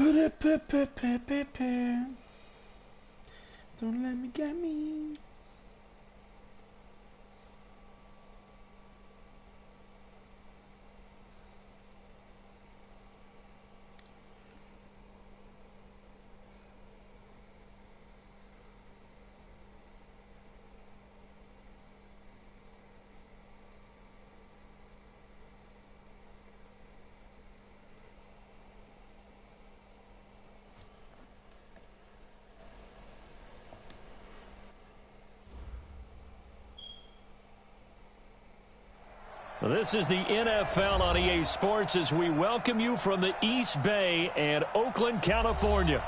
Don't let me get me. This is the NFL on EA Sports as we welcome you from the East Bay and Oakland, California.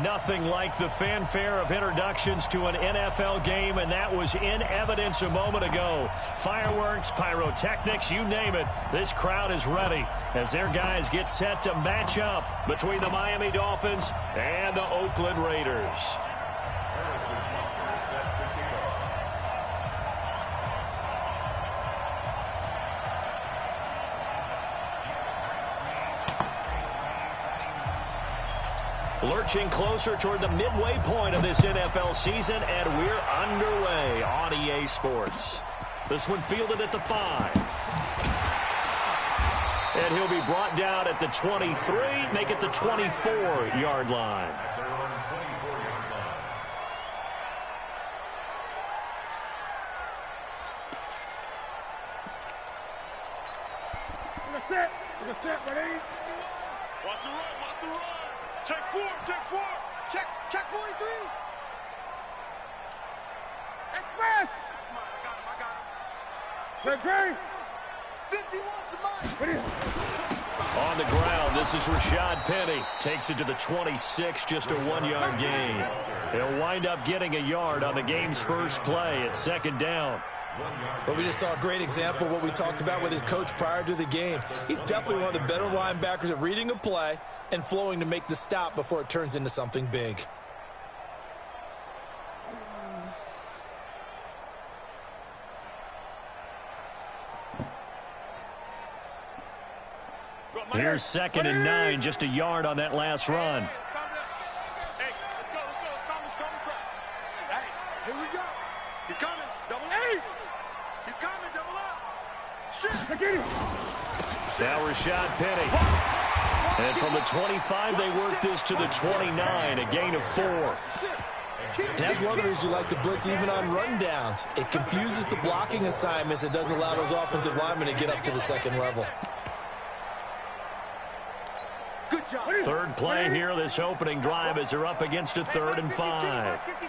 Nothing like the fanfare of introductions to an NFL game, and that was in evidence a moment ago. Fireworks, pyrotechnics, you name it. This crowd is ready as their guys get set to match up between the Miami Dolphins and the Oakland Raiders. Lurching closer toward the midway point of this NFL season, and we're underway on EA Sports. This one fielded at the 5. And he'll be brought down at the 23, make it the 24-yard line. Look at that, buddy. Watch the run, watch the run. Check 4, check 4. Check 43. Express. Come on, I got him. Check green. 51 to mine. On the ground, this is Rashad Penny. Takes it to the 26, just a 1-yard gain. He'll wind up getting a yard on the game's first play at second down. But we just saw a great example of what we talked about with his coach prior to the game. He's definitely one of the better linebackers at reading a play and flowing to make the stop before it turns into something big. Here's 2nd and 9, just a yard on that last run. Hey, let's go. Hey, here we go. He's coming. Double A. He's coming. Double up. Shit. Get him. Now Rashad Penny. And from the 25, they work this to the 29, a gain of 4. And that's one of the reasons you like to blitz even on rundowns. It confuses the blocking assignments. It doesn't allow those offensive linemen to get up to the second level. Good job. Third play here, this opening drive, as they're up against a 3rd and 5. Watch the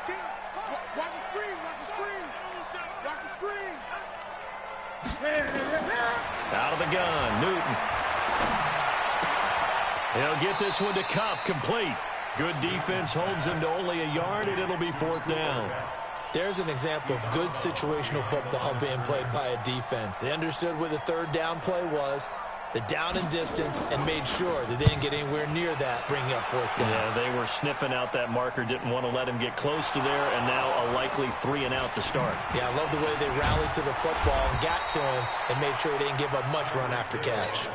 screen. Watch the screen. Out of the gun, Newton. He'll get this one to Cup, complete. Good defense holds him to only a yard, and it'll be 4th down. There's an example of good situational football being played by a defense. They understood what the 3rd down play was, the down and distance, and made sure that they didn't get anywhere near that, bringing up 4th down. Yeah, they were sniffing out that marker, didn't want to let him get close to there, and now a likely 3 and out to start. Yeah, I love the way they rallied to the football and got to him and made sure they didn't give up much run after catch.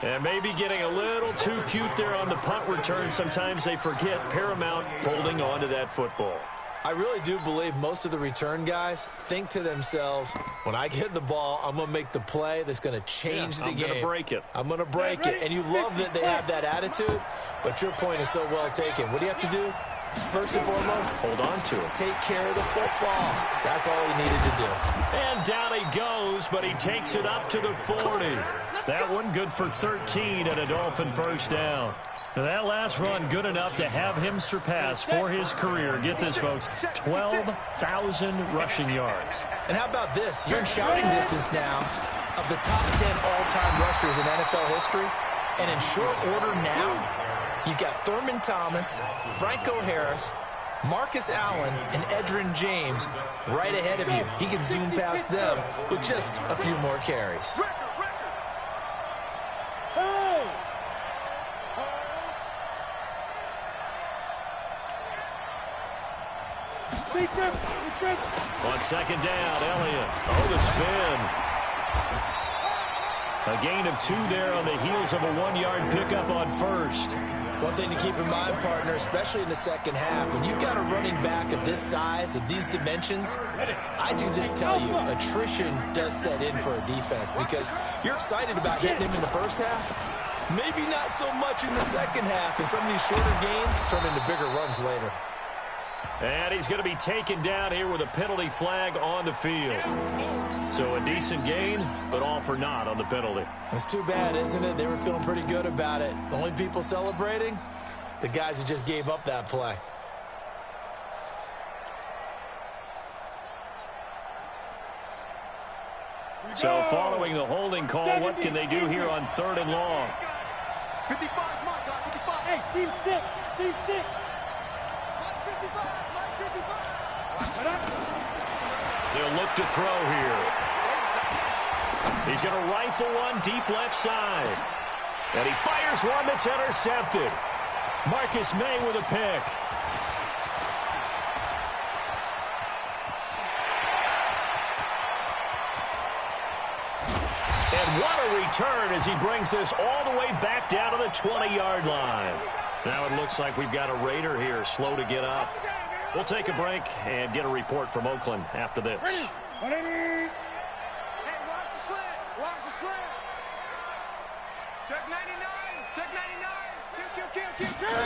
And maybe getting a little too cute there on the punt return. Sometimes they forget paramount holding on to that football. I really do believe most of the return guys think to themselves, when I get the ball, I'm going to make the play that's going to change the game. I'm going to break it. I'm going to break it. And you love that they have that attitude, but your point is so well taken. What do you have to do? First and foremost, hold on to it. Take care of the football. That's all he needed to do. And down he goes, but he takes it up to the 40. That one good for 13 and a Dolphin first down. Now that last run good enough to have him surpass for his career. Get this, folks, 12,000 rushing yards. And how about this? You're in shouting distance now of the top 10 all-time rushers in NFL history. And in short order now, you've got Thurman Thomas, Franco Harris, Marcus Allen, and Edgerrin James right ahead of you. He can zoom past them with just a few more carries. On second down, Elliott. Oh, the spin. A gain of 2 there on the heels of a 1-yard pickup on first. One thing to keep in mind, partner, especially in the second half, when you've got a running back of this size, of these dimensions, I can just tell you, attrition does set in for a defense because you're excited about hitting him in the first half. Maybe not so much in the second half, and some of these shorter gains turn into bigger runs later. And he's going to be taken down here with a penalty flag on the field. So a decent gain, but all for naught on the penalty. It's too bad, isn't it? They were feeling pretty good about it. The only people celebrating, the guys who just gave up that play. So following the holding call, what can they do here on 3rd and long? 55, my God, 55. Hey, team 6, team 6. Mike 55, Mike 55. They'll look to throw here. He's going to rifle one deep left side. And he fires one that's intercepted. Marcus May with a pick. And what a return as he brings this all the way back down to the 20-yard line. Now it looks like we've got a Raider here, slow to get up. We'll take a break and get a report from Oakland after this. Hey, watch the slant. Watch the slant. Check 99. Check 99. Kill.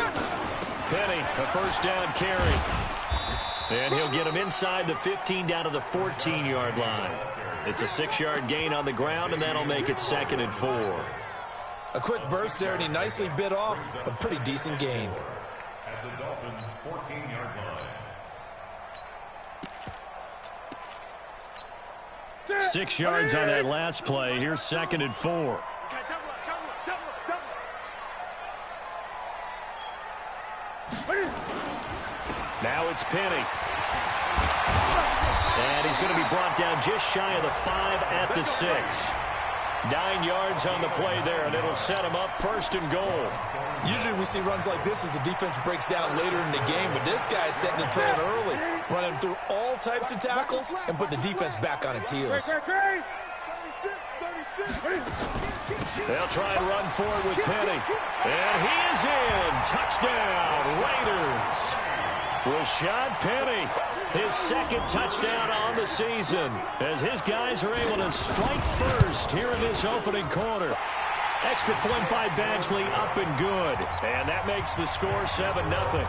Penny, a first down carry. And he'll get him inside the 15 down to the 14-yard line. It's a 6-yard gain on the ground, and that'll make it 2nd and 4. A quick burst there, and he nicely bit off a pretty decent gain. At the Dolphins' 14-yard line. 6 yards on that last play. Here's 2nd and 4. Okay, double. Now it's Penny. And he's going to be brought down just shy of the 5 at the 6. 9 yards on the play there, and it'll set him up 1st and goal. Usually we see runs like this as the defense breaks down later in the game, but this guy's setting the tone early, running through all types of tackles and put the defense back on its heels. 36. They'll try and run forward with Penny. And he is in. Touchdown, Raiders. Rashad Penny, his 2nd touchdown on the season, as his guys are able to strike first here in this opening quarter. Extra point by Badgley, up and good. And that makes the score 7-0.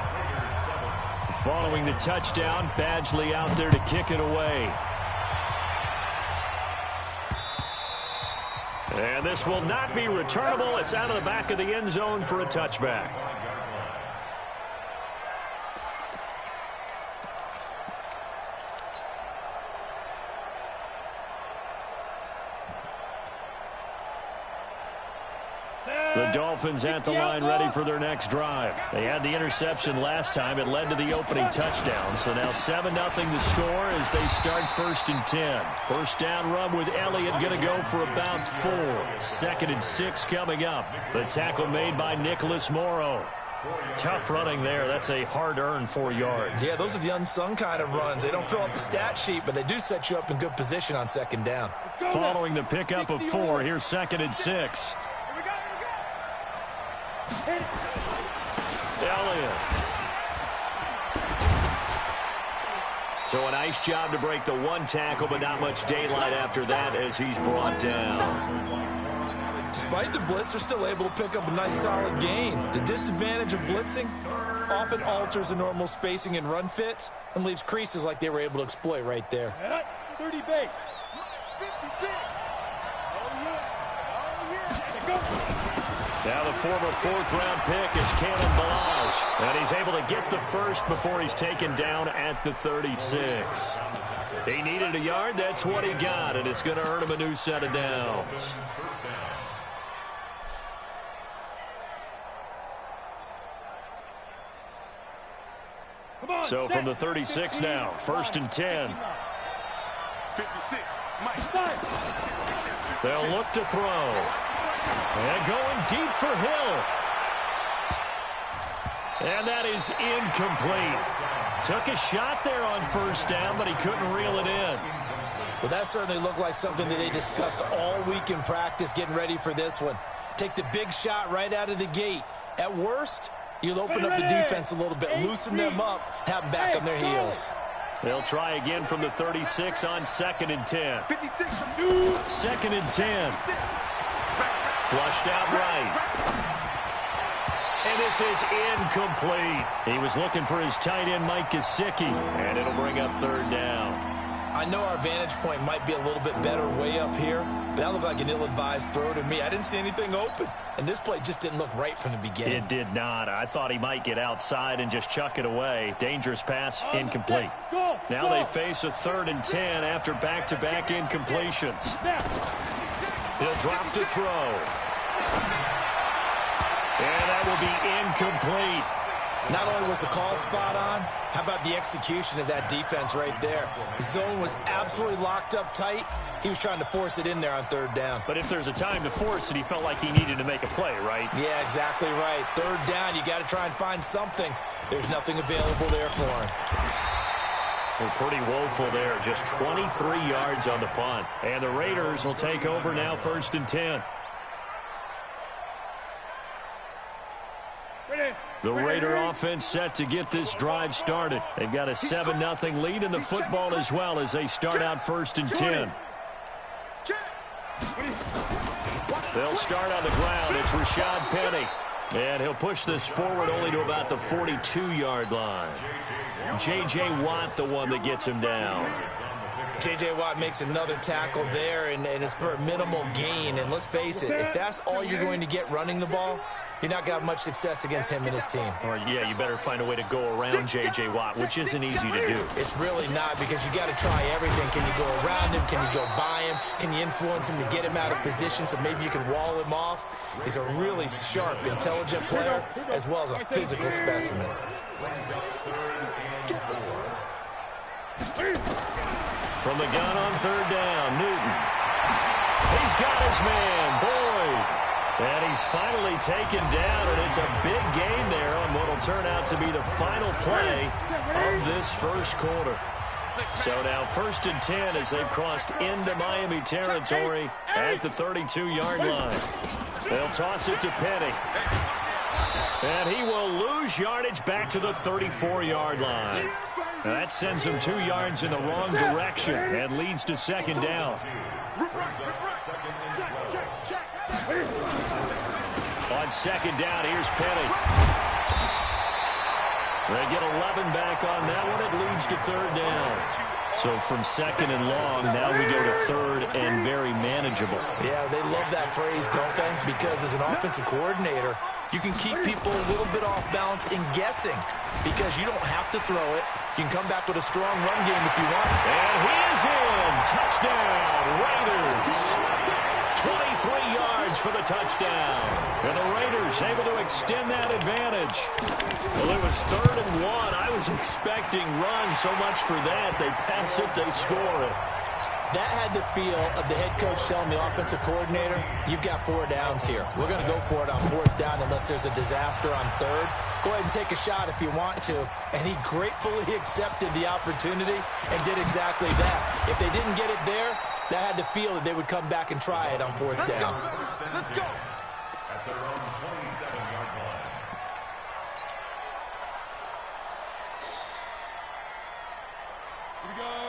Following the touchdown, Badgley out there to kick it away. And this will not be returnable. It's out of the back of the end zone for a touchback. The Dolphins at the line ready for their next drive. They had the interception last time. It led to the opening touchdown. So now 7-0 the score as they start 1st and 10. First down run with Elliott going to go for about 4. 2nd and 6 coming up. The tackle made by Nicholas Morrow. Tough running there. That's a hard-earned 4 yards. Yeah, those are the unsung kind of runs. They don't fill up the stat sheet, but they do set you up in good position on 2nd down. Following the pickup of 4, here's 2nd and 6. Elliott. So a nice job to break the 1 tackle, but not much daylight after that as he's brought down. Despite the blitz, they're still able to pick up a nice solid gain. The disadvantage of blitzing often alters the normal spacing and run fits and leaves creases like they were able to exploit right there. 30 base. 56. Oh, yeah. Go. Now the former 4th-round pick is Cannon Balaj. And he's able to get the first before he's taken down at the 36. He needed a yard. That's what he got, and it's going to earn him a new set of downs. So from the 36 now, 1st and 10. 56. Mike. They'll look to throw. And going deep for Hill. And that is incomplete. Took a shot there on 1st down, but he couldn't reel it in. Well, that certainly looked like something that they discussed all week in practice getting ready for this one. Take the big shot right out of the gate. At worst, You'll open up the defense a little bit, loosen them up, have them back on their heels. They'll try again from the 36 on 2nd and 10. 2nd and 10. Flushed out right. And this is incomplete. He was looking for his tight end, Mike Gesicki, and it'll bring up 3rd down. I know our vantage point might be a little bit better way up here, but that looked like an ill-advised throw to me. I didn't see anything open, and this play just didn't look right from the beginning. It did not. I thought he might get outside and just chuck it away. Dangerous pass, incomplete. Now they face a 3rd and 10 after back-to-back incompletions. He'll drop to throw. And that will be incomplete. Not only was the call spot on, how about the execution of that defense right there? The zone was absolutely locked up tight. He was trying to force it in there on 3rd down. But if there's a time to force it, he felt like he needed to make a play, right? Yeah, exactly right. 3rd down, you got to try and find something. There's nothing available there for him. Well, pretty woeful there. Just 23 yards on the punt. And the Raiders will take over now, 1st and 10. The Raider offense set to get this drive started. They've got a 7-0 lead in the football as well as they start out 1st and 10. They'll start on the ground. It's Rashad Penny. And he'll push this forward only to about the 42-yard line. J.J. Watt, the one that gets him down. J.J. Watt makes another tackle there, and it's for a minimal gain. And let's face it, if that's all you're going to get running the ball, you're not going to have much success against him and his team. Or, yeah, you better find a way to go around J.J. Watt, which isn't easy to do. It's really not, because you got to try everything. Can you go around him? Can you go by him? Can you influence him to get him out of position so maybe you can wall him off? He's a really sharp, intelligent player as well as a physical specimen. From the gun on 3rd down, Newton. He's got his man, Boyd. And he's finally taken down, and it's a big gain there on what will turn out to be the final play of this first quarter. So now 1st and 10 as they've crossed into Miami territory at the 32-yard line. They'll toss it to Penny. And he will lose yardage back to the 34-yard line. Now that sends him 2 yards in the wrong direction and leads to 2nd down. On 2nd down, here's Penny. They get 11 back on that one. It leads to 3rd down. So from 2nd and long, now we go to 3rd and very manageable. Yeah, they love that phrase, don't they? Because as an offensive coordinator, you can keep people a little bit off balance in guessing because you don't have to throw it. You can come back with a strong run game if you want. And he is in. Touchdown, Raiders. 23 yards for the touchdown. And the Raiders able to extend that advantage. Well, it was 3rd and 1. I was expecting runs so much for that. They pass it, they score it. That had the feel of the head coach telling the offensive coordinator, you've got 4 downs here. We're going to go for it on 4th down unless there's a disaster on 3rd. Go ahead and take a shot if you want to. And he gratefully accepted the opportunity and did exactly that. If they didn't get it there, that had the feel that they would come back and try it on 4th down. Let's go. At their own 27-yard line.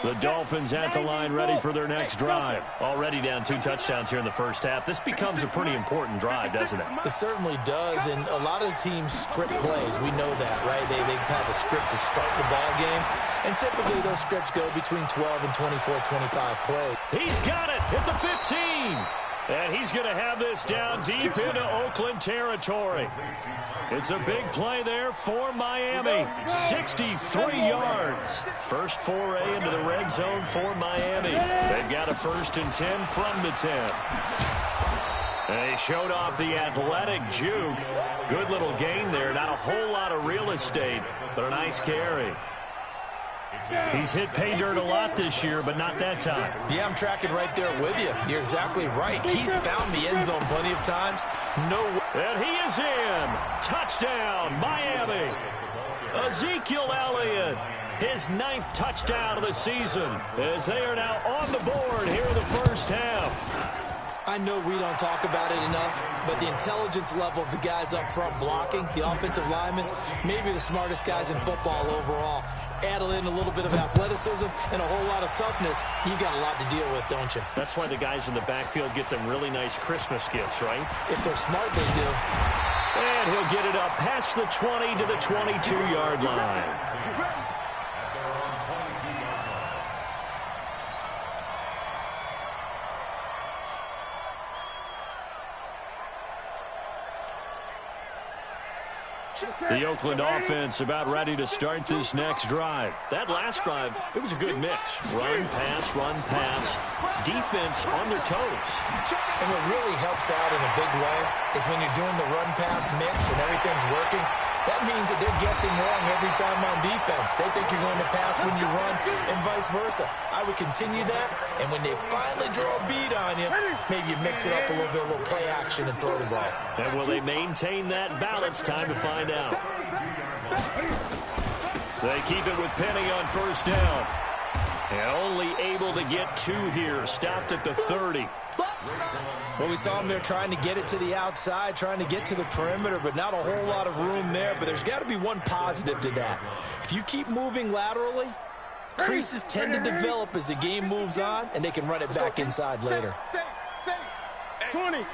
The Dolphins at the line ready for their next drive. Already down 2 touchdowns here in the first half. This becomes a pretty important drive, doesn't it? It certainly does, and a lot of the teams script plays. We know that, right? They have a script to start the ball game, and typically those scripts go between 12 and 24, 25 plays. He's got it at the 15. And he's going to have this down deep into Oakland territory. It's a big play there for Miami. 63 yards. First foray into the red zone for Miami. They've got a 1st and 10 from the 10. And he showed off the athletic juke. Good little gain there. Not a whole lot of real estate, but a nice carry. He's hit pay dirt a lot this year, but not that time. Yeah, I'm tracking right there with you. You're exactly right. He's found the end zone plenty of times. And he is in. Touchdown, Miami. Ezekiel Elliott, his 9th touchdown of the season, as they are now on the board here in the first half. I know we don't talk about it enough, but the intelligence level of the guys up front blocking, the offensive linemen, maybe the smartest guys in football overall. Add in a little bit of athleticism and a whole lot of toughness, you got a lot to deal with, don't you? That's why the guys in the backfield get them really nice Christmas gifts, right? If they're smart, they do. And he'll get it up past the 20 to the 22-yard line. The Oakland offense about ready to start this next drive. That last drive, it was a good mix. Run, pass, defense on their toes. And what really helps out in a big way is when you're doing the run-pass mix and everything's working, that means that they're guessing wrong every time on defense. They think you're going to pass when you run and vice versa. I would continue that, and when they finally draw a bead on you, maybe you mix it up a little bit, a little play action and throw the ball. And will they maintain that balance? Time to find out. They keep it with Penny on first down. And only able to get 2 here. Stopped at the 30. Well, we saw him there trying to get it to the outside, trying to get to the perimeter, but not a whole lot of room there. But there's got to be one positive to that. If you keep moving laterally, creases tend to develop as the game moves on, and they can run it back inside later. 20.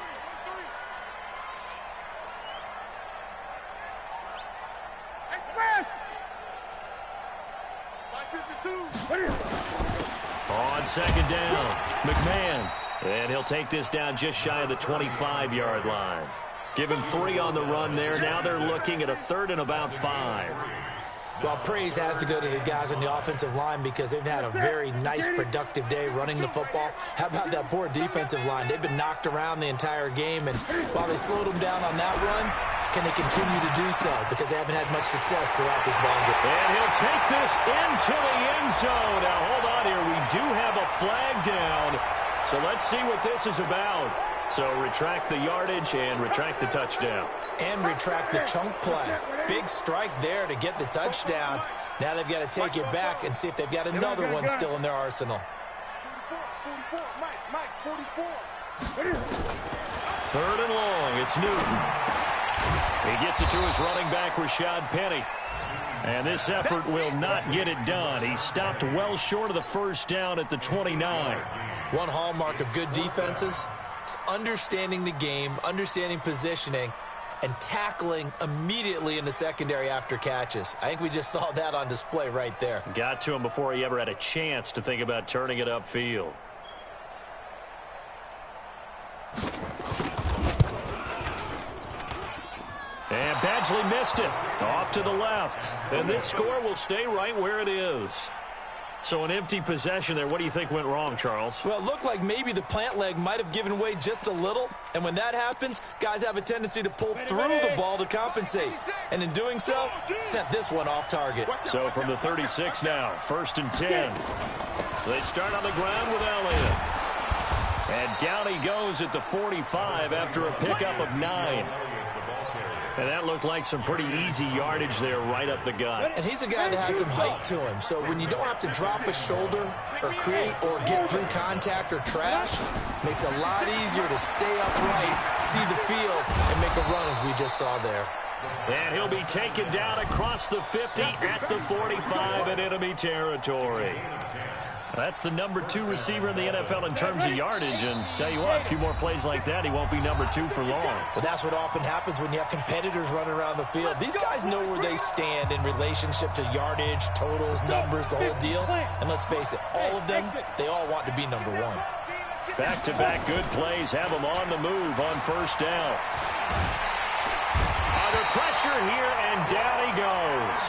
On second down, McMahon. And he'll take this down just shy of the 25-yard line. Give him 3 on the run there. Now they're looking at a 3rd and about 5. Well, praise has to go to the guys on the offensive line because they've had a very nice, productive day running the football. How about that poor defensive line? They've been knocked around the entire game, and while they slowed them down on that run, can they continue to do so? Because they haven't had much success throughout this ball game. And he'll take this into the end zone. Now, hold on here. We do have a flag down. So let's see what this is about. So retract the yardage and retract the touchdown. And retract the chunk play. Big strike there to get the touchdown. Now they've got to take it back and see if they've got another one still in their arsenal. 3rd and long. It's Newton. He gets it to his running back, Rashad Penny. And this effort will not get it done. He stopped well short of the first down at the 29. One hallmark of good defenses is understanding the game, understanding positioning, and tackling immediately in the secondary after catches. I think we just saw that on display right there. Got to him before he ever had a chance to think about turning it upfield. And Badgley missed it. Off to the left. And this score will stay right where it is. So an empty possession there. What do you think went wrong, Charles? Well, it looked like maybe the plant leg might have given way just a little. And when that happens, guys have a tendency to pull through the ball to compensate. And in doing so, sent this one off target. So from the 36 now, 1st and 10. They start on the ground with Elliott. And down he goes at the 45 after a pickup of 9. And that looked like some pretty easy yardage there right up the gut. And he's a guy that has some height to him. So when you don't have to drop a shoulder or create or get through contact or trash, makes it a lot easier to stay upright, see the field, and make a run as we just saw there. And he'll be taken down across the 50 at the 45 in enemy territory. That's the number 2 receiver in the NFL in terms of yardage. And tell you what, a few more plays like that, he won't be number 2 for long. But that's what often happens when you have competitors running around the field. These guys know where they stand in relationship to yardage, totals, numbers, the whole deal. And let's face it, all of them, they all want to be number 1. Back-to-back good plays have them on the move on first down. Under pressure here, and down he goes.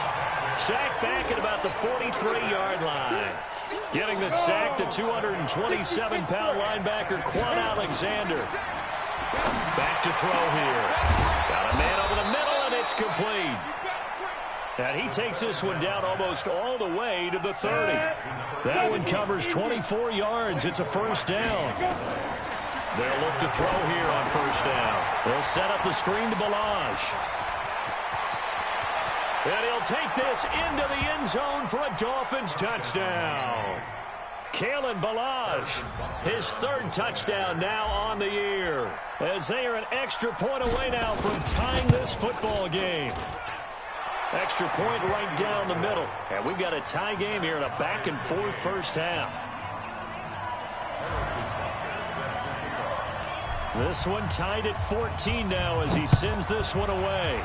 Sacked back at about the 43-yard line. Getting the sack, the 227-pound linebacker, Quan Alexander. Back to throw here. Got a man over the middle, and it's complete. And he takes this one down almost all the way to the 30. That one covers 24 yards. It's a first down. They'll look to throw here on first down. They'll set up the screen to Balazs. And he'll take this into the end zone for a Dolphins touchdown. Kalen Ballage, his third touchdown now on the year, as they are an extra point away now from tying this football game. Extra point right down the middle. And we've got a tie game here in a back-and-forth first half. This one tied at 14 now as he sends this one away.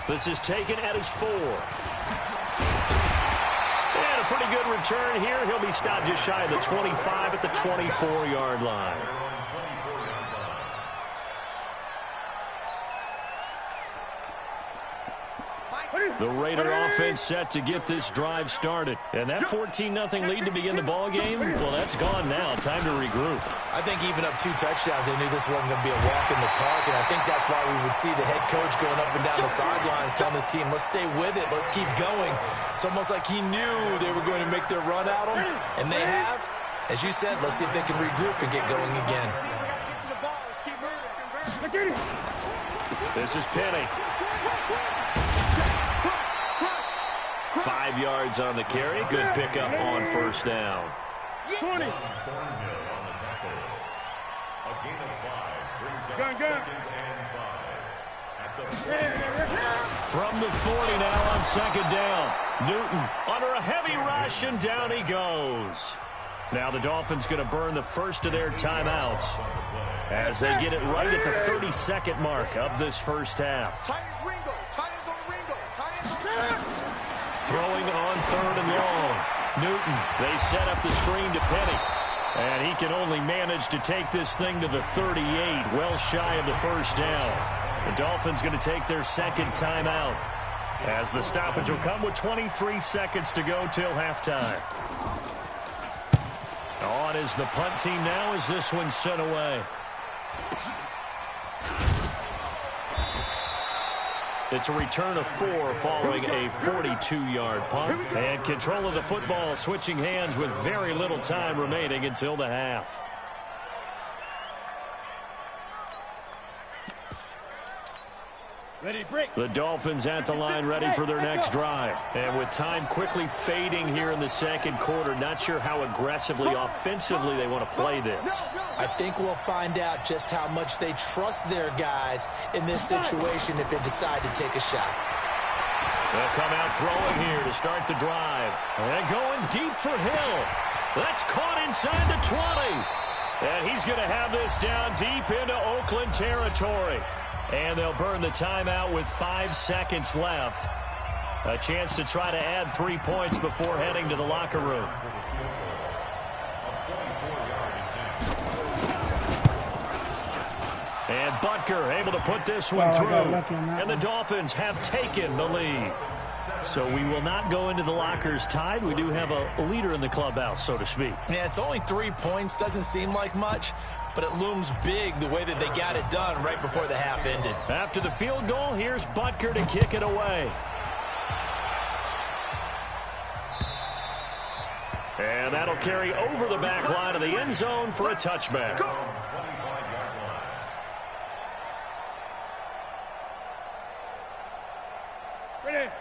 This is taken at his 4. And a pretty good return here. He'll be stopped just shy of the 25 at the 24-yard line. The Raider offense set to get this drive started. And that 14-0 lead to begin the ball game, well, that's gone now. Time to regroup. I think even up 2 touchdowns, they knew this wasn't going to be a walk in the park, and I think that's why we would see the head coach going up and down the sidelines telling his team, let's stay with it, let's keep going. It's almost like he knew they were going to make their run at him, and they have. As you said, let's see if they can regroup and get going again. This is Penny. 5 yards on the carry. Good pickup on first down. 20. From the 40 now on second down. Newton under a heavy rush, and down he goes. Now the Dolphins going to burn the first of their timeouts as they get it right at the 32nd mark of this first half. Throwing on third and long. Newton, they set up the screen to Penny. And he can only manage to take this thing to the 38, well shy of the first down. The Dolphins going to take their second timeout as the stoppage will come with 23 seconds to go till halftime. On is the punt team now as this one's sent away. It's a return of 4 following a 42-yard punt. And control of the football switching hands with very little time remaining until the half. The Dolphins at the line ready for their next drive. And with time quickly fading here in the second quarter, not sure how aggressively, offensively they want to play this. I think we'll find out just how much they trust their guys in this situation if they decide to take a shot. They'll come out throwing here to start the drive. And going deep for Hill. That's caught inside the 20. And he's going to have this down deep into Oakland territory. And they'll burn the timeout with 5 seconds left. A chance to try to add 3 points before heading to the locker room. And Butker able to put this one through. And the Dolphins have taken the lead. So we will not go into the lockers tied. We do have a leader in the clubhouse, so to speak. Yeah, it's only 3 points. Doesn't seem like much, but it looms big the way that they got it done right before the half ended. After the field goal, here's Butker to kick it away. And that'll carry over the back line of the end zone for a touchback.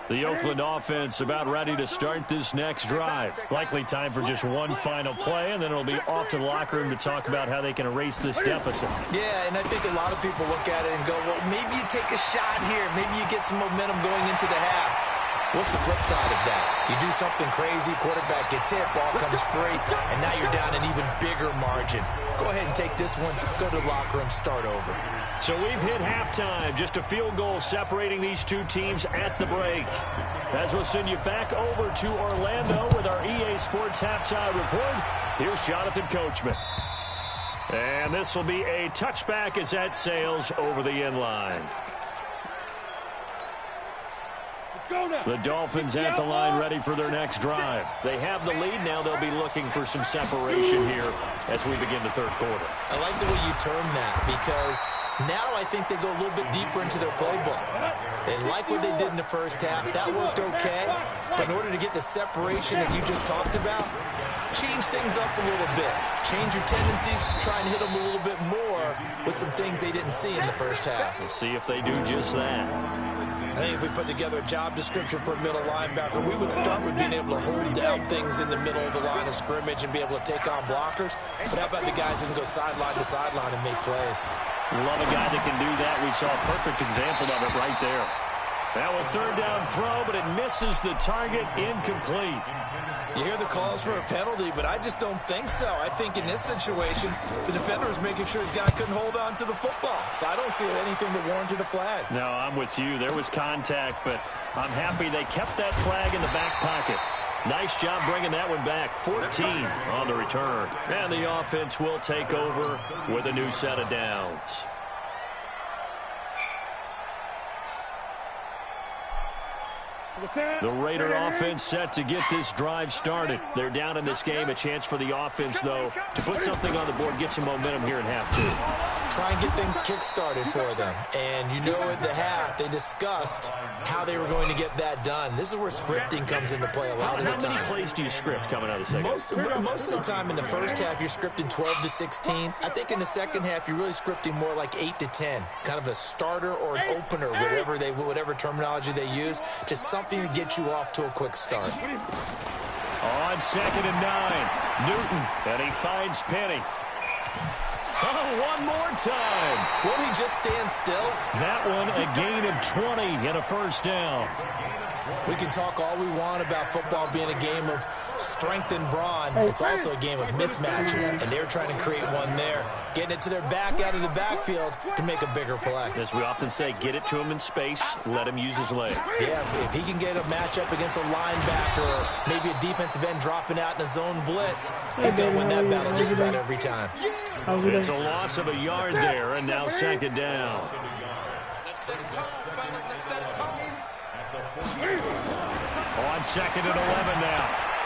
The Oakland offense about ready to start this next drive. Likely time for just one final play, and then it'll be off to the locker room to talk about how they can erase this deficit. Yeah, and I think a lot of people look at it and go, well, maybe you take a shot here. Maybe you get some momentum going into the half. What's the flip side of that? You do something crazy, quarterback gets hit, ball comes free, and now you're down an even bigger margin. Go ahead and take this one, go to the locker room, start over. So we've hit halftime. Just a field goal separating these two teams at the break. As we'll send you back over to Orlando with our EA Sports Halftime Report, here's Jonathan Coachman. And this will be a touchback as that sails over the end line. The Dolphins at the line ready for their next drive. They have the lead. Now they'll be looking for some separation here as we begin the third quarter. I like the way you term that because now I think they go a little bit deeper into their playbook. They like what they did in the first half. That worked okay. But in order to get the separation that you just talked about, change things up a little bit. Change your tendencies. Try and hit them a little bit more with some things they didn't see in the first half. We'll see if they do just that. I think if we put together a job description for a middle linebacker, we would start with being able to hold down things in the middle of the line of scrimmage and be able to take on blockers. But how about the guys who can go sideline to sideline and make plays? Love a guy that can do that. We saw a perfect example of it right there. Now a third down throw, but it misses the target, incomplete. You hear the calls for a penalty, but I just don't think so. I think in this situation, the defender was making sure his guy couldn't hold on to the football. So I don't see anything that warranted a flag. No, I'm with you. There was contact, but I'm happy they kept that flag in the back pocket. Nice job bringing that one back. 14 on the return. And the offense will take over with a new set of downs. The Raider offense set to get this drive started. They're down in this game. A chance for the offense, though, to put something on the board, get some momentum here in half two. Try and get things kick-started for them. And you know at the half, they discussed how they were going to get that done. This is where scripting comes into play a lot of the time. How many plays do you script coming out of the second? Most of the time in the first half, you're scripting 12 to 16. I think in the second half, you're really scripting more like 8 to 10. Kind of a starter or an opener, whatever terminology they use. Just something to get you off to a quick start. On 2nd and 9, Newton, and he finds Penny. Oh, one more time. Won't he just stand still? That one a gain of 20 and a first down. We can talk all we want about football being a game of strength and brawn. It's also a game of mismatches, and they're trying to create one there, getting it to their back out of the backfield to make a bigger play. As we often say, get it to him in space, let him use his leg. Yeah, if he can get a matchup against a linebacker or maybe a defensive end dropping out in a zone blitz, he's going to win that battle just about every time. It's a loss of a yard there, and now 2nd down. On 2nd and 11 now.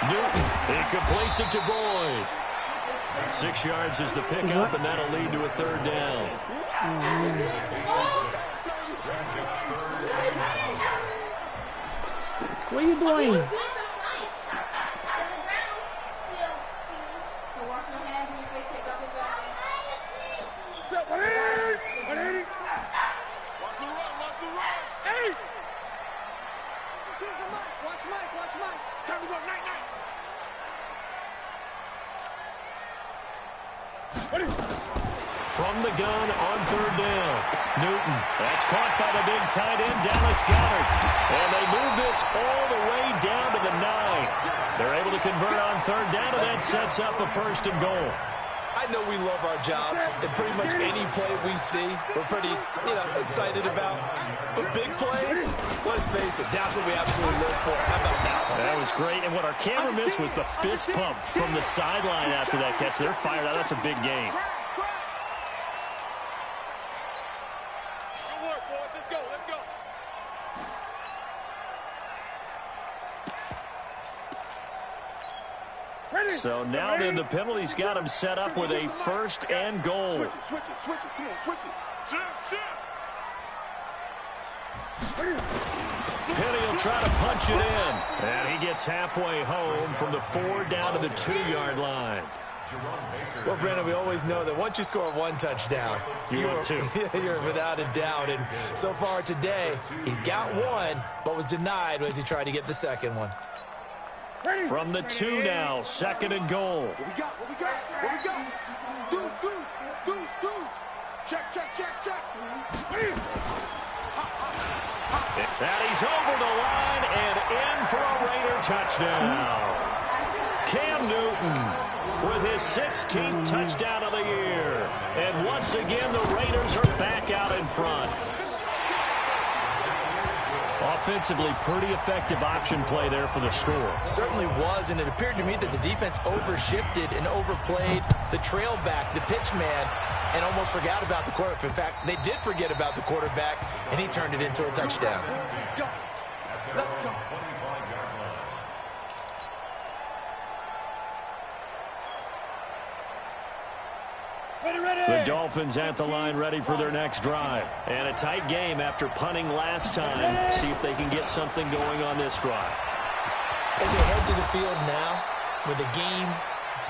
Newton, he completes it to Boyd. 6 yards is the pickup, and that'll lead to a 3rd down. What are you doing? From the gun on 3rd down. Newton, that's caught by the big tight end, Dallas Goedert. And they move this all the way down to the 9. They're able to convert on 3rd down, and that sets up a 1st and goal. I know we love our jobs, and pretty much any play we see, we're pretty, excited about. But big plays, let's face it, that's what we absolutely live for. How about that one? That was great, and what our camera missed was the fist pump from the sideline after that catch. They're fired out. That's a big game. So now then the penalty's got him set up with a 1st and goal. Switch it. Come on, switch it. Penny will try to punch it in. And he gets halfway home from the 4 down to the 2-yard line. Well, Brandon, we always know that once you score 1 touchdown, you're without a doubt. And so far today, he's got 1, but was denied as he tried to get the 2nd one. From the 2 now, 2nd and goal. What we got? Dudes. Check. And he's over the line and in for a Raider touchdown. Cam Newton with his 16th touchdown of the year. And once again, the Raiders are back out in front. Offensively, pretty effective option play there for the score. Certainly was, and it appeared to me that the defense overshifted and overplayed the trail back, the pitch man, and almost forgot about the quarterback. In fact, they did forget about the quarterback, and he turned it into a touchdown. Let's go. The Dolphins at the line ready for their next drive. And a tight game after punting last time. See if they can get something going on this drive. As they head to the field now with the game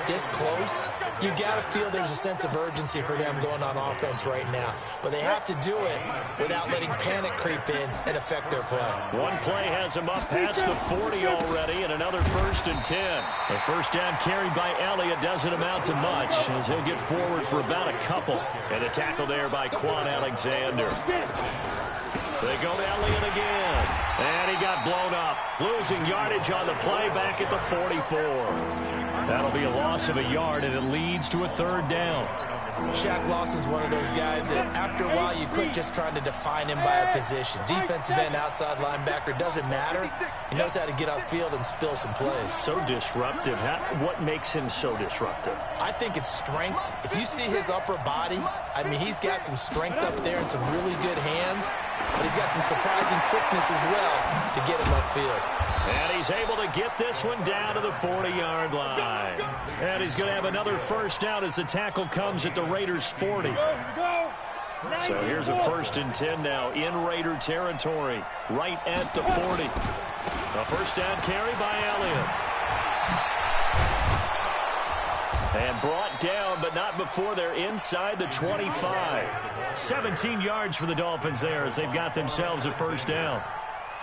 this close, you got to feel there's a sense of urgency for them going on offense right now. But they have to do it without letting panic creep in and affect their play. One play has him up past the 40 already, and another 1st and 10. The first down carried by Elliott doesn't amount to much, as he'll get forward for about a couple. And the tackle there by Quan Alexander. They go to Elliott again, and he got blown up. Losing yardage on the play back at the 44. That'll be a loss of a yard, and it leads to a 3rd down. Shaq Lawson's one of those guys that after a while you quit just trying to define him by a position. Defensive end, outside linebacker, doesn't matter. He knows how to get upfield and spill some plays. So disruptive. What makes him so disruptive? I think it's strength. If you see his upper body, I mean, he's got some strength up there and some really good hands, but he's got some surprising quickness as well to get him upfield. And he's able to get this one down to the 40-yard line. And he's going to have another 1st down as the tackle comes at the Raiders' 40. So here's a 1st and 10 now in Raider territory, right at the 40. A 1st down carry by Elliott. And brought down, but not before they're inside the 25. 17 yards for the Dolphins there as they've got themselves a 1st down.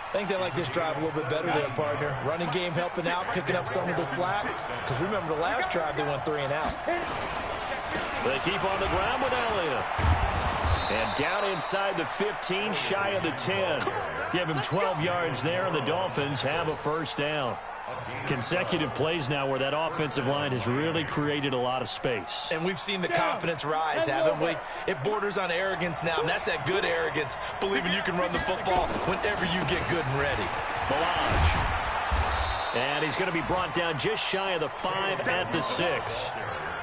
I think they like this drive a little bit better there, partner. Running game helping out, picking up some of the slack. Because remember the last drive, they went 3 and out. They keep on the ground with Elliott. And down inside the 15, shy of the 10. Give him 12 yards there, and the Dolphins have a 1st down. Consecutive plays now where that offensive line has really created a lot of space. And we've seen the confidence rise, haven't we? It borders on arrogance now, and that's that good arrogance, believing you can run the football whenever you get good and ready. Balaj. And he's going to be brought down just shy of the 5 at the 6.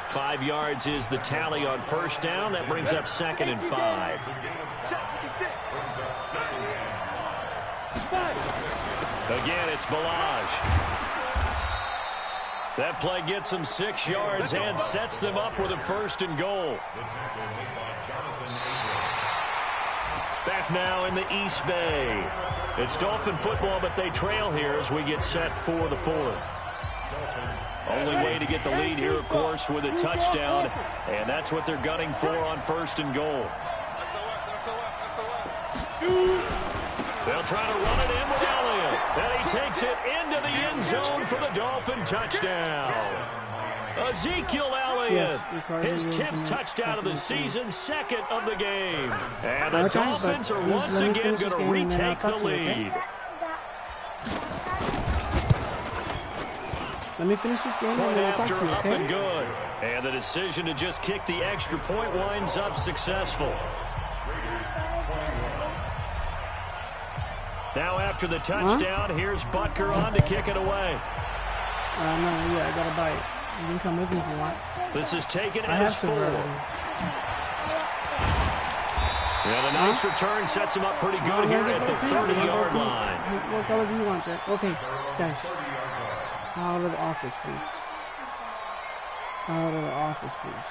5 yards is the tally on 1st down. That brings up 2nd and 5. Again, it's Balaj. That play gets them 6 yards and sets them up with a 1st and goal. Back now in the East Bay. It's Dolphin football, but they trail here as we get set for the 4th. Only way to get the lead here, of course, with a touchdown, and that's what they're gunning for on 1st and goal. They'll try to run it in with Elliott. And he takes it into the end zone for the Dolphin touchdown. Ezekiel Elliott, his 10th touchdown of the season, 2nd of the game. And the Dolphins are once again going to retake the lead. Let me finish this game and Point then I'll talk after to you, up okay? and good. And the decision to just kick the extra point winds up successful. Now after the touchdown, here's Butker on to kick it away. No, yeah, I got a bite. You can come with me if you want. This is taken I have as some 4. already. And a nice return sets him up pretty good here at the 30-yard line. What color do you want, Jack? Okay, guys. Out of the office, please. Out of the office, please.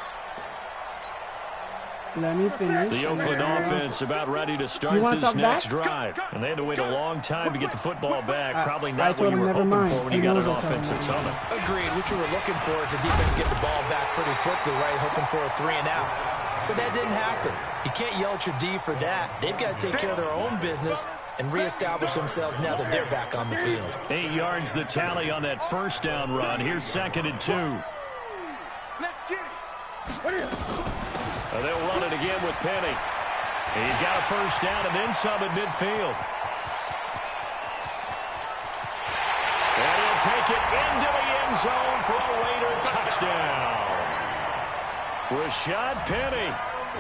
Let me finish. The Oakland offense about ready to start this next drive. And they had to wait a long time to get the football back. Probably not what you were hoping for when you got an offense that's humming. Agreed. What you were looking for is the defense get the ball back pretty quickly, right? Hoping for a 3 and out. So that didn't happen. You can't yell at your D for that. They've got to take care of their own business and reestablish themselves now that they're back on the field. 8 yards the tally on that 1st down run. Here's 2nd and 2. Let's get it. They'll run it again with Penny. He's got a 1st down and then some at midfield. And he'll take it into the end zone for a Raider touchdown. Rashad Penny,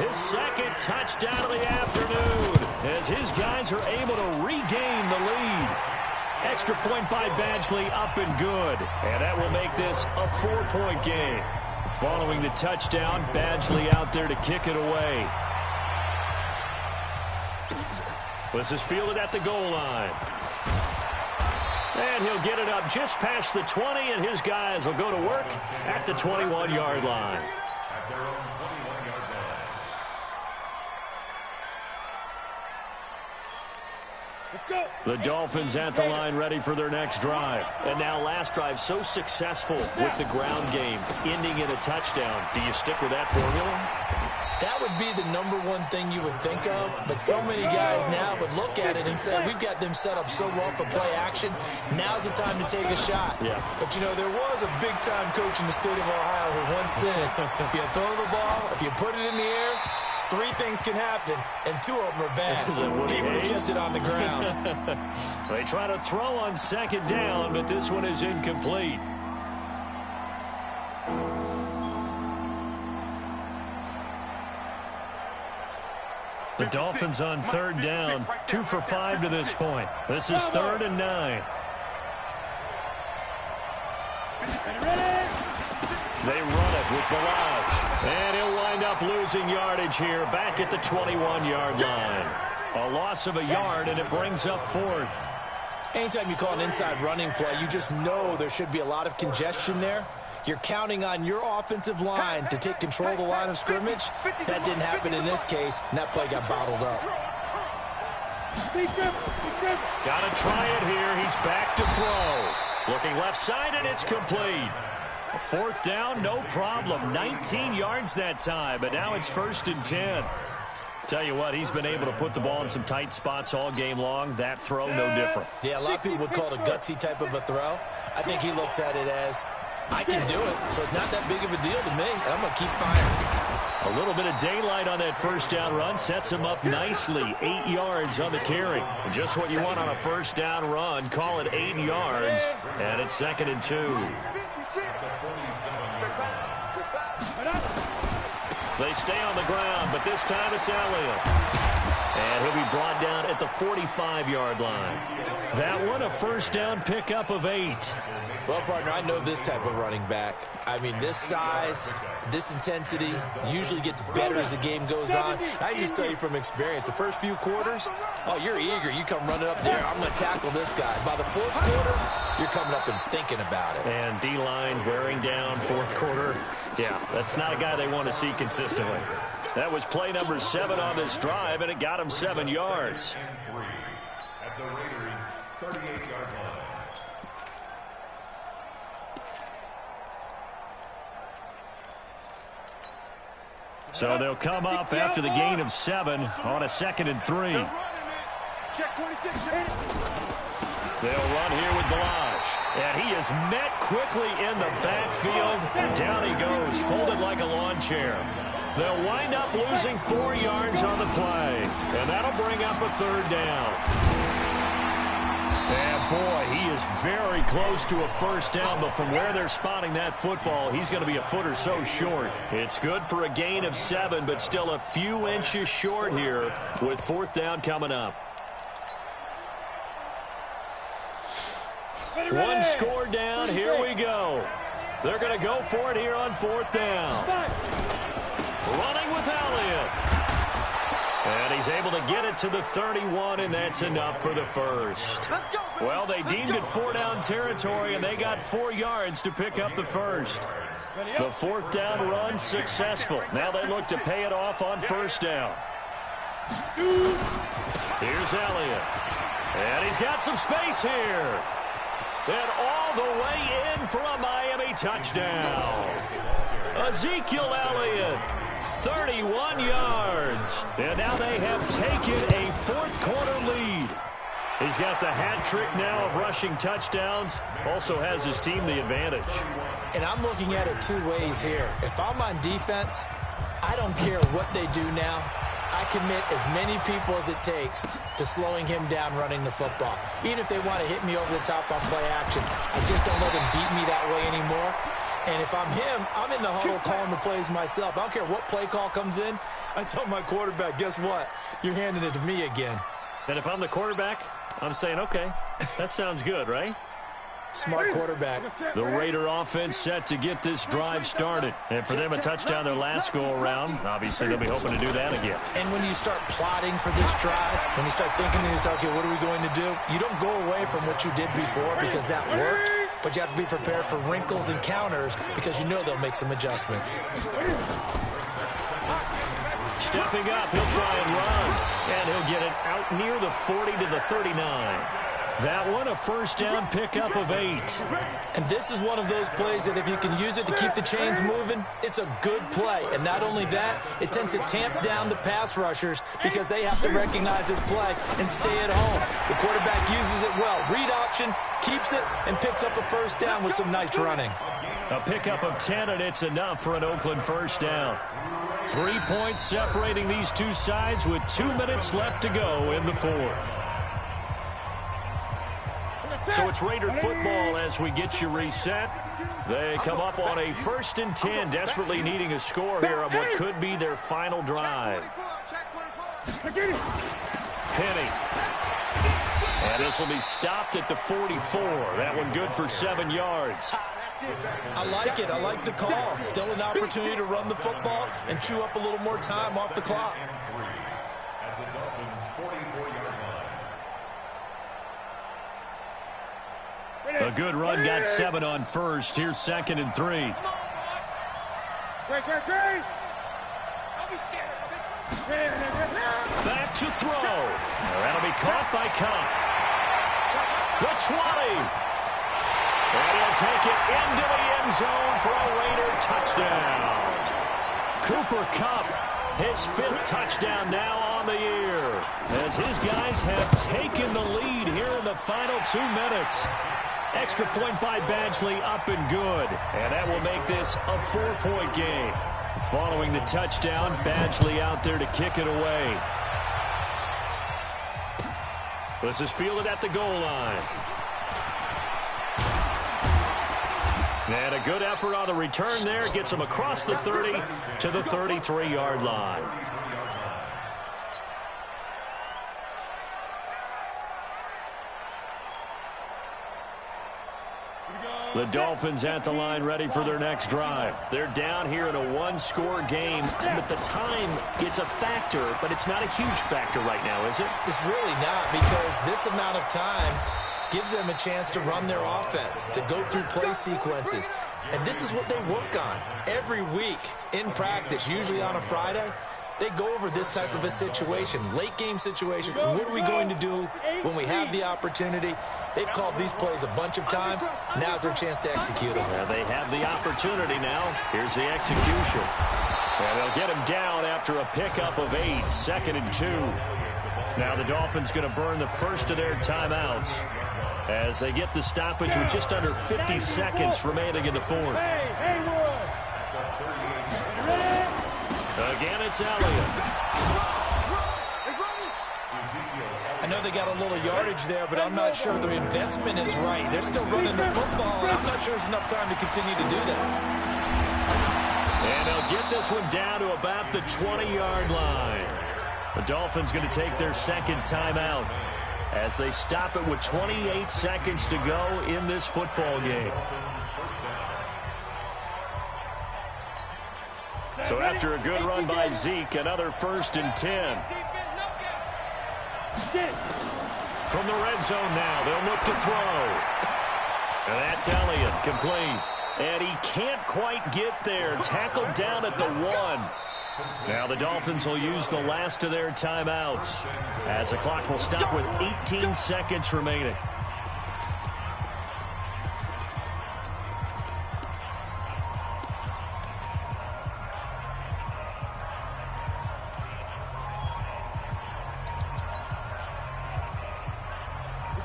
his 2nd touchdown of the afternoon, as his guys are able to regain the lead. Extra point by Badgley, up and good. And that will make this a 4-point game. Following the touchdown, Badgley out there to kick it away. This is fielded at the goal line. And he'll get it up just past the 20, and his guys will go to work at the 21-yard line. At their own 21-yard line. The Dolphins at the line ready for their next drive. And now last drive so successful with the ground game, ending in a touchdown. Do you stick with that formula? That would be the #1 thing you would think of, but so many guys now would look at it and say, we've got them set up so well for play action, now's the time to take a shot. Yeah. But, you know, there was a big-time coach in the state of Ohio who once said, if you throw the ball, if you put it in the air, 3 things can happen, and 2 of them are bad. He would have kissed it on the ground. They try to throw on second down, but this one is incomplete. The Dolphins on third down, 2 for 5 to this point. This is 3rd and 9. They run it with Balaj. And he'll wind up losing yardage here back at the 21-yard line. A loss of a yard, and it brings up 4th. Anytime you call an inside running play, you just know there should be a lot of congestion there. You're counting on your offensive line to take control of the line of scrimmage. That didn't happen in this case, and that play got bottled up. Got to try it here. He's back to throw. Looking left side, and it's complete. 4th down, no problem. 19 yards that time, but now it's 1st and 10. Tell you what, he's been able to put the ball in some tight spots all game long. That throw, no different. Yeah, a lot of people would call it a gutsy type of a throw. I think he looks at it as, I can do it, so it's not that big of a deal to me, and I'm going to keep firing. A little bit of daylight on that 1st down run sets him up nicely. 8 yards on the carry. Just what you want on a 1st down run. Call it 8 yards, and it's 2nd and 2. They stay on the ground, but this time it's Elliott. And he'll be brought down at the 45-yard line. That one, a 1st down pickup of 8. Well, partner, I know this type of running back. I mean, this size, this intensity usually gets better as the game goes on. I just tell you from experience, the first few quarters, oh, you're eager. You come running up there, I'm going to tackle this guy. By the 4th quarter, you're coming up and thinking about it. And D-line wearing down 4th quarter. Yeah, that's not a guy they want to see consistently. That was play number 7 on this drive, and it got him 7 yards. At the Raiders' 38-yard line. So they'll come up after the gain of 7 on a 2nd and 3. Check 26. They'll run here with Balaj. And he is met quickly in the backfield. Down he goes, folded like a lawn chair. They'll wind up losing 4 yards on the play. And that'll bring up a 3rd down. And boy, he is very close to a 1st down, but from where they're spotting that football, he's going to be a foot or so short. It's good for a gain of 7, but still a few inches short here with 4th down coming up. One score down, here we go. They're going to go for it here on 4th down. Running with Elliott. And he's able to get it to the 31, and that's enough for the 1st. Well, they deemed it 4-down territory, and they got 4 yards to pick up the 1st. The 4th down run successful. Now they look to pay it off on 1st down. Here's Elliott. And he's got some space here. And all the way in for a Miami touchdown. Ezekiel Elliott, 31 yards. And now they have taken a 4th quarter lead. He's got the hat trick now of rushing touchdowns. Also has his team the advantage. And I'm looking at it 2 ways here. If I'm on defense, I don't care what they do now. I commit as many people as it takes to slowing him down running the football. Even if they want to hit me over the top on play action, I just don't let him beat me that way anymore. And if I'm him, I'm in the huddle calling the plays myself. I don't care what play call comes in. I tell my quarterback, guess what? You're handing it to me again. And if I'm the quarterback, I'm saying, okay, that sounds good, right? Smart quarterback. The Raider offense set to get this drive started. And for them, a touchdown their last go-around. Obviously, they'll be hoping to do that again. And when you start plotting for this drive, when you start thinking to yourself, okay, what are we going to do? You don't go away from what you did before because that worked, but you have to be prepared for wrinkles and counters because you know they'll make some adjustments. Stepping up, he'll try and run. And He'll get it out near the 40 to the 39. That one, a first down pickup of 8. And this is one of those plays that if you can use it to keep the chains moving, it's a good play. And not only that, it tends to tamp down the pass rushers because they have to recognize this play and stay at home. The quarterback uses it well. Read option, keeps it, and picks up a first down with some nice running. A pickup of 10, and it's enough for an Oakland first down. 3 points separating these two sides with 2 minutes left to go in the fourth. So it's Raider football as we get you reset. They come up on a 1st and 10, desperately needing a score here on what could be their final drive. Penny. And this will be stopped at the 44. That one good for 7 yards. I like it. I like the call. Still an opportunity to run the football and chew up a little more time off the clock. At the Dolphins' 44-yard line. A good run got 7 on first. Here's 2nd and 3. Great. Don't be scared. Back to throw. That'll be caught by Cup. The 20. And he'll take it into the end zone for a Raider touchdown. Cooper Kupp, his 5th touchdown now on the year, as his guys have taken the lead here in the final 2 minutes. Extra point by Badgley, up and good. And that will make this a 4-point game. Following the touchdown, Badgley out there to kick it away. This is fielded at the goal line. And a good effort on the return there. Gets him across the 30 to the 33-yard line. The Dolphins at the line ready for their next drive. They're down here in a 1-score game. And at the time, it's a factor, but it's not a huge factor right now, is it? It's really not, because this amount of time gives them a chance to run their offense, to go through play sequences. And this is what they work on every week in practice, usually on a Friday. They go over this type of a situation, late game situation. What are we going to do when we have the opportunity? They've called these plays a bunch of times. Now's their chance to execute them. Well, they have the opportunity now. Here's the execution. And they'll get him down after a pickup of 8, 2nd and 2. Now the Dolphins going to burn the first of their timeouts as they get the stoppage with just under 50 seconds remaining in the fourth. Again, it's Elliott. I know they got a little yardage there, but I'm not sure their investment is right. They're still running the football, and I'm not sure there's enough time to continue to do that. And they'll get this one down to about the 20-yard line. The Dolphins going to take their 2nd timeout as they stop it with 28 seconds to go in this football game. So after a good run by Zeke, another 1st and 10. From the red zone now, they'll look to throw. And that's Elliott, complete. And he can't quite get there. Tackled down at the 1. Now the Dolphins will use the last of their timeouts as the clock will stop with 18 seconds remaining.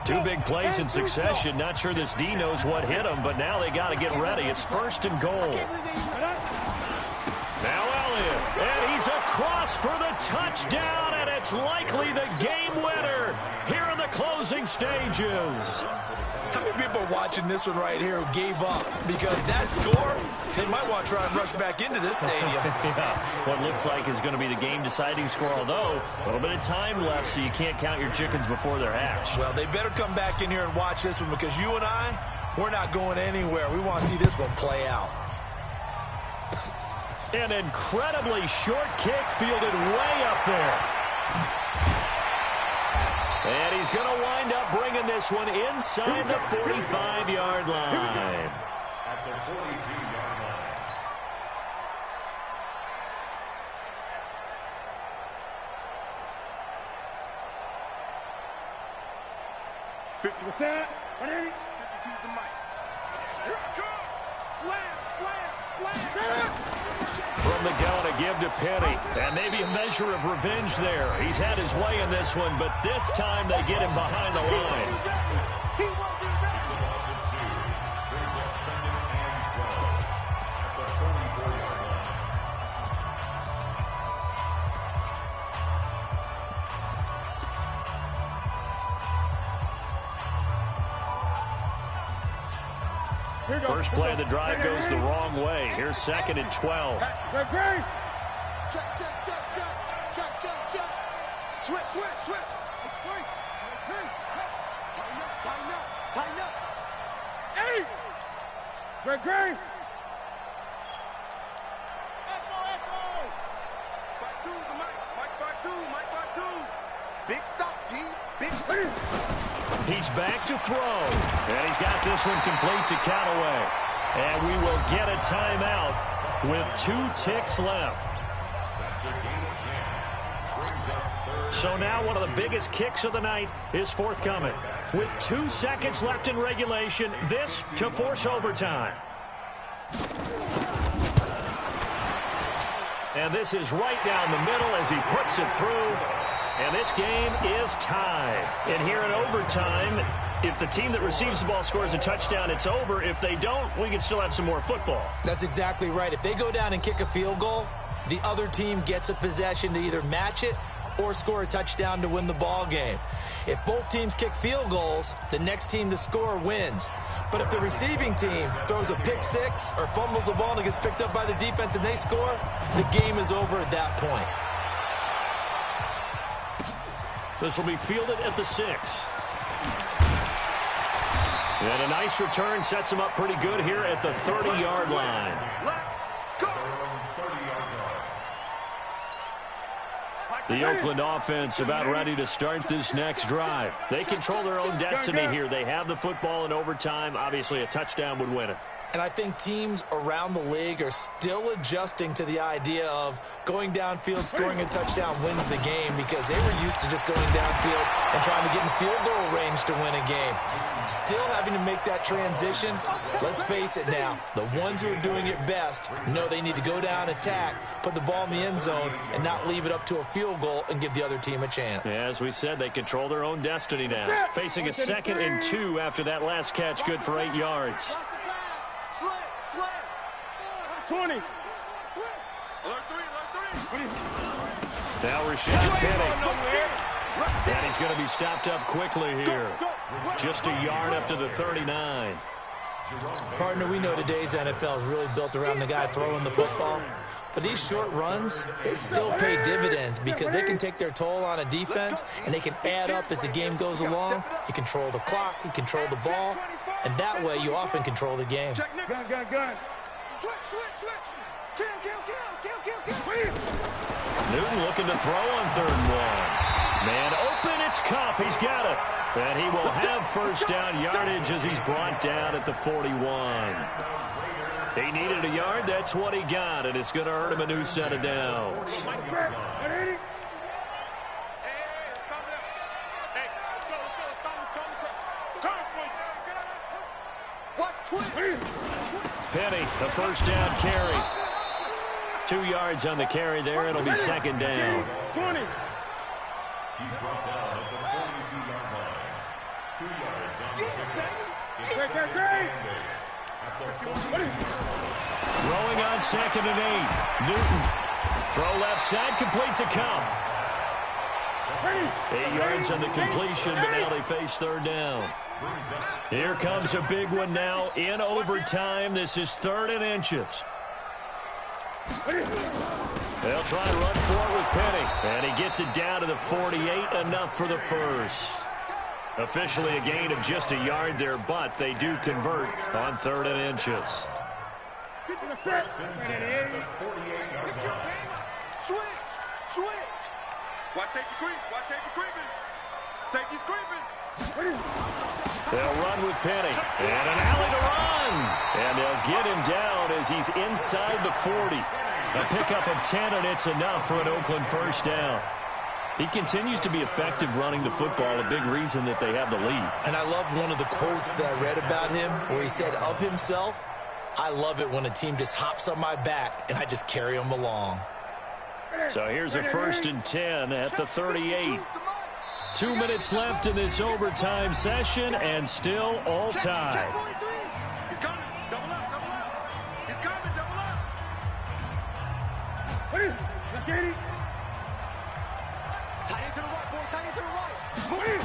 Two big plays in succession. Not sure this D knows what hit him, but now they got to get ready. It's 1st and goal. Now Elliott, and he's across for the touchdown, and it's likely the game winner here in the closing stages. How many people are watching this one right here who gave up? Because that score, they might want to try and rush back into this stadium. Yeah, what looks like is going to be the game-deciding score, although a little bit of time left, so you can't count your chickens before they're hatched. Well, they better come back in here and watch this one, because you and I, we're not going anywhere. We want to see this one play out. An incredibly short kick fielded way up there. And he's going to wind up bringing this one inside the 45-yard line. At the 42-yard line. 50%. 180. 52's the mic. Here it comes. Slam, slam, slam. From the gun, a give to Penny. And maybe a measure of revenge there. He's had his way in this one, but this time they get him behind the line. He won't be ready. It's a loss of 2. Brings up 2nd and 12 at the 44-yard line. First play of the drive goes the wrong way. Here's 2nd and 12. Great, great. Check, check, check, check. Check, check, check. Switch, switch, switch. Wait. Tighten up, tighten up, tighten up. Hey. Great, great. Echo, echo. Part 2, the mic. Mic part 2, mic part 2. Big stop, G. Big stop. He's back to throw. And he's got this one complete to Callaway. And we will get a timeout with 2 ticks left. So now one of the biggest kicks of the night is forthcoming. With 2 seconds left in regulation, this to force overtime. And this is right down the middle as he puts it through. And this game is tied. And here in overtime, if the team that receives the ball scores a touchdown, it's over. If they don't, we can still have some more football. That's exactly right. If they go down and kick a field goal, the other team gets a possession to either match it or score a touchdown to win the ball game. If both teams kick field goals, the next team to score wins. But if the receiving team throws a pick six or fumbles the ball and it gets picked up by the defense and they score, the game is over at that point. This will be fielded at the 6. And a nice return sets him up pretty good here at the 30-yard line. The Oakland offense about ready to start this next drive. They control their own destiny here. They have the football in overtime. Obviously, a touchdown would win it. And I think teams around the league are still adjusting to the idea of going downfield, scoring a touchdown wins the game, because they were used to just going downfield and trying to get in field goal range to win a game. Still having to make that transition. Let's face it now, the ones who are doing it best know they need to go down, attack, put the ball in the end zone, and not leave it up to a field goal and give the other team a chance. Yeah, as we said, they control their own destiny now. Facing a 2nd and 2 after that last catch, good for 8 yards. 20. Alert 3, alert 3. Now Rashad Penny. And he's going to be stopped up quickly here. Just a yard up to the 39. Partner, we know today's NFL is really built around the guy throwing the football. But these short runs, they still pay dividends because they can take their toll on a defense and they can add up as the game goes along. You control the clock, you control the ball, and that way you often control the game. Gun. Switch, switch, switch. Kill. Newton looking to throw on 3rd and 1. Man open, it's Cup. He's got it. And he will have first down yardage as he's brought down at the 41. He needed a yard. That's what he got, and it's going to earn him a new set of downs. Penny, the first down carry. 2 yards on the carry there. It'll be 2nd down. 20. He's brought down at the 42-yard line. 2 yards on the carry. Great. At the 40. Throwing on 2nd and 8. Newton. Throw left side, complete to Cup. 8 yards on the completion, but now they face 3rd down. Here comes a big one now in overtime. This is 3rd and inches. They'll try to run for it with Penny. And he gets it down to the 48, enough for the first. Officially a gain of just a yard there, but they do convert on 3rd and inches. Switch. Watch safety creep. Watch safety creeping. Safety's creeping. They'll run with Penny. And an alley to run. And they'll get him down as he's inside the 40. A pickup of 10, and it's enough for an Oakland first down. He continues to be effective running the football, a big reason that they have the lead. And I love one of the quotes that I read about him where he said of himself, I love it when a team just hops on my back and I just carry them along. So here's a 1st and 10 at the 38. 2 minutes left in this overtime session and still all tied. He's coming. Double up, double up. He's coming, double up. Let's get it. Tight end to the right, boy. Tight end to the right.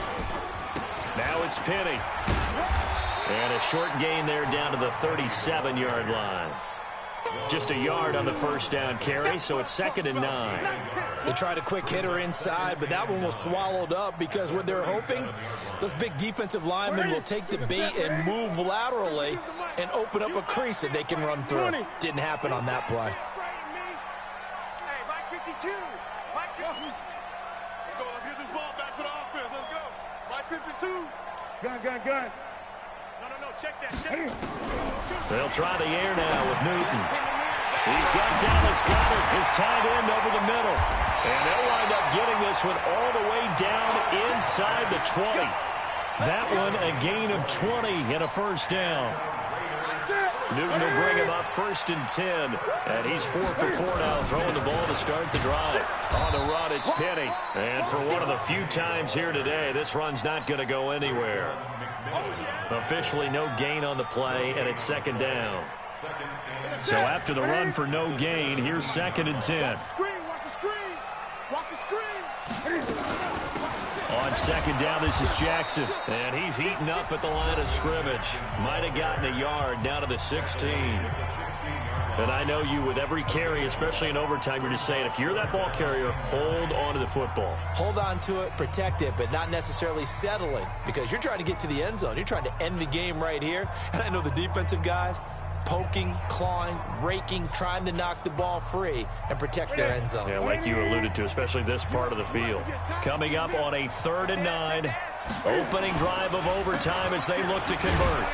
Now it's Penny. And a short gain there down to the 37-yard line. Just a yard on the first down carry, so it's 2nd and 9. They tried a quick hitter inside, but that one was swallowed up because what they're hoping, those big defensive linemen will take the bait and move laterally and open up a crease that they can run through. Didn't happen on that play. Hey, Mike 52. Mike 52. Let's go. Let's get this ball back to the offense. Let's go. Mike 52. Gun. No. Check that. Check that. They'll try the air now with Newton. He's got Dallas Goedert, his tight end over the middle. And they'll wind up getting this one all the way down inside the 20. That one a gain of 20 and a first down. Newton will bring him up 1st and 10. And he's 4 for 4 now, throwing the ball to start the drive. On the run, it's Penny. And for one of the few times here today, this run's not going to go anywhere. Officially no gain on the play, and it's 2nd down. So after the run for no gain, here's 2nd and 10. Watch the screen. Watch the screen. On 2nd down, this is Jackson. And he's heating up at the line of scrimmage. Might have gotten a yard down to the 16. And I know you, with every carry, especially in overtime, you're just saying, if you're that ball carrier, hold on to the football. Hold on to it, protect it, but not necessarily settle it because you're trying to get to the end zone. You're trying to end the game right here. And I know the defensive guys poking, clawing, raking, trying to knock the ball free and protect their end zone. Yeah, like you alluded to, especially this part of the field. Coming up on a 3rd and 9, opening drive of overtime as they look to convert.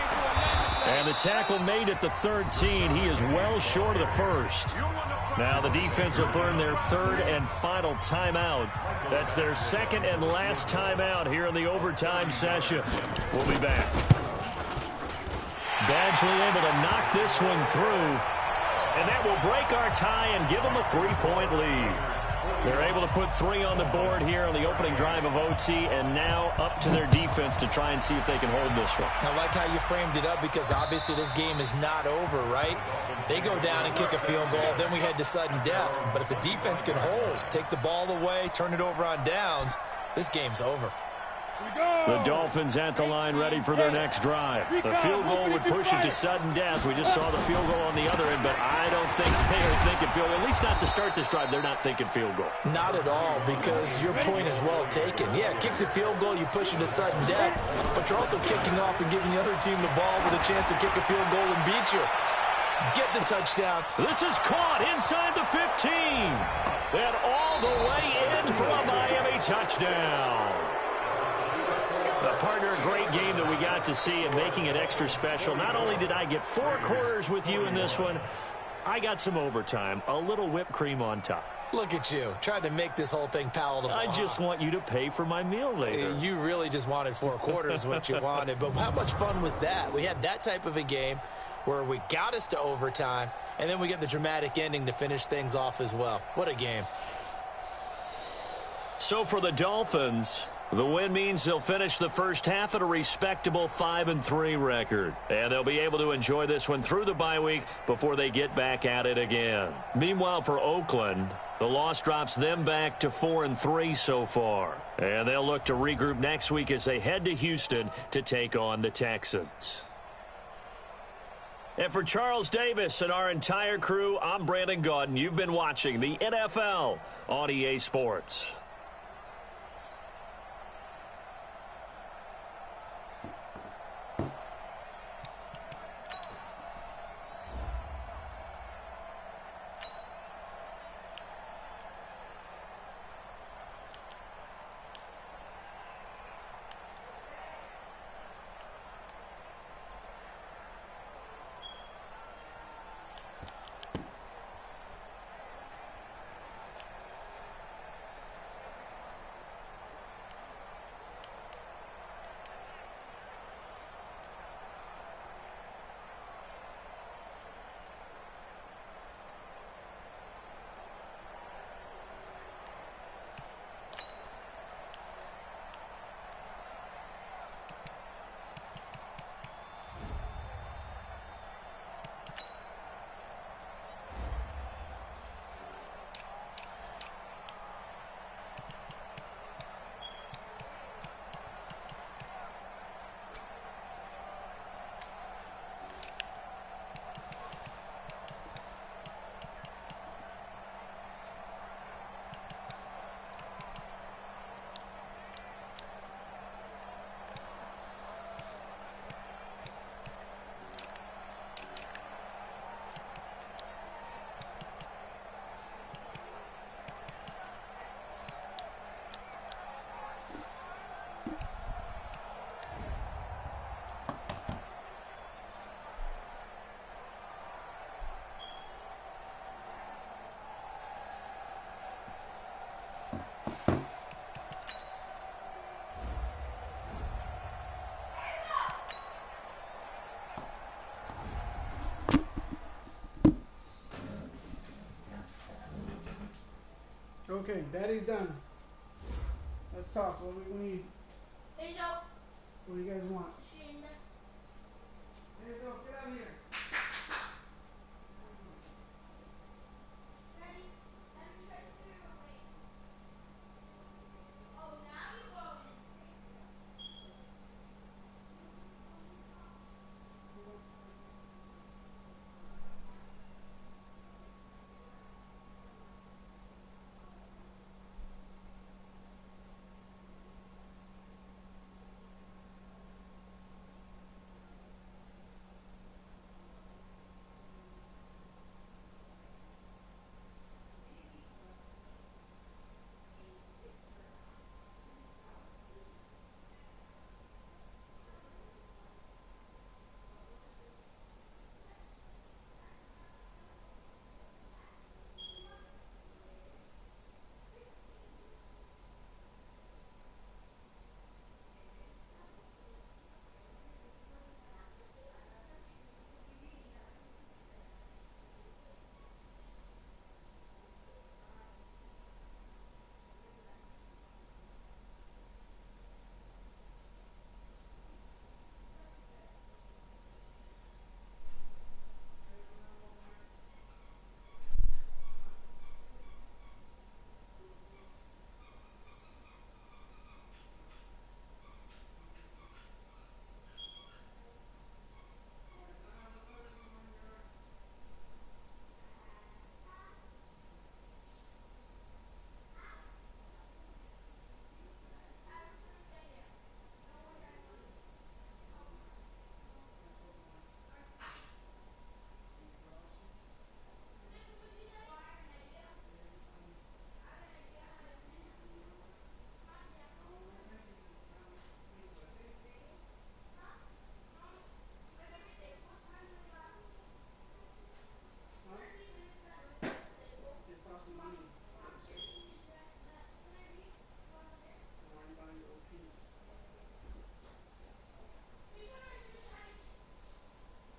And the tackle made at the 13. He is well short of the first. Now the defense will burn their 3rd and final timeout. That's their 2nd and last timeout here in the overtime session. We'll be back. Badgley able to knock this one through. And that will break our tie and give them a 3-point lead. They're able to put 3 on the board here on the opening drive of OT, and now up to their defense to try and see if they can hold this one. I like how you framed it up because obviously this game is not over, right? They go down and kick a field goal, then we head to sudden death. But if the defense can hold, take the ball away, turn it over on downs, this game's over. The Dolphins at the line ready for their next drive. The field goal would push it to sudden death. We just saw the field goal on the other end, but I don't think they are thinking field goal. At least not to start this drive. They're not thinking field goal. Not at all, because your point is well taken. Yeah, kick the field goal, you push it to sudden death, but you're also kicking off and giving the other team the ball with a chance to kick a field goal and beat you. Get the touchdown. This is caught inside the 15. And all the way in for a Miami touchdown. Partner, a great game that we got to see and making it extra special. Not only did I get 4 quarters with you in this one, I got some overtime, a little whipped cream on top. Look at you, trying to make this whole thing palatable. I just want you to pay for my meal later. You really just wanted 4 quarters what you wanted, but how much fun was that? We had that type of a game where we got us to overtime, and then we get the dramatic ending to finish things off as well. What a game. So for the Dolphins, the win means they'll finish the first half at a respectable 5-3 record. And they'll be able to enjoy this one through the bye week before they get back at it again. Meanwhile, for Oakland, the loss drops them back to 4-3 so far. And they'll look to regroup next week as they head to Houston to take on the Texans. And for Charles Davis and our entire crew, I'm Brandon Gaudin. You've been watching the NFL on EA Sports. Daddy's done. Let's talk. What do we need? Hey, Joe. What do you guys want? Shinda. Hey, Joe, get out of here. Ready? Let me try to clear it away. Oh, now you're going.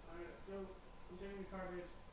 Alright, let's go. I'm checking the car, babe.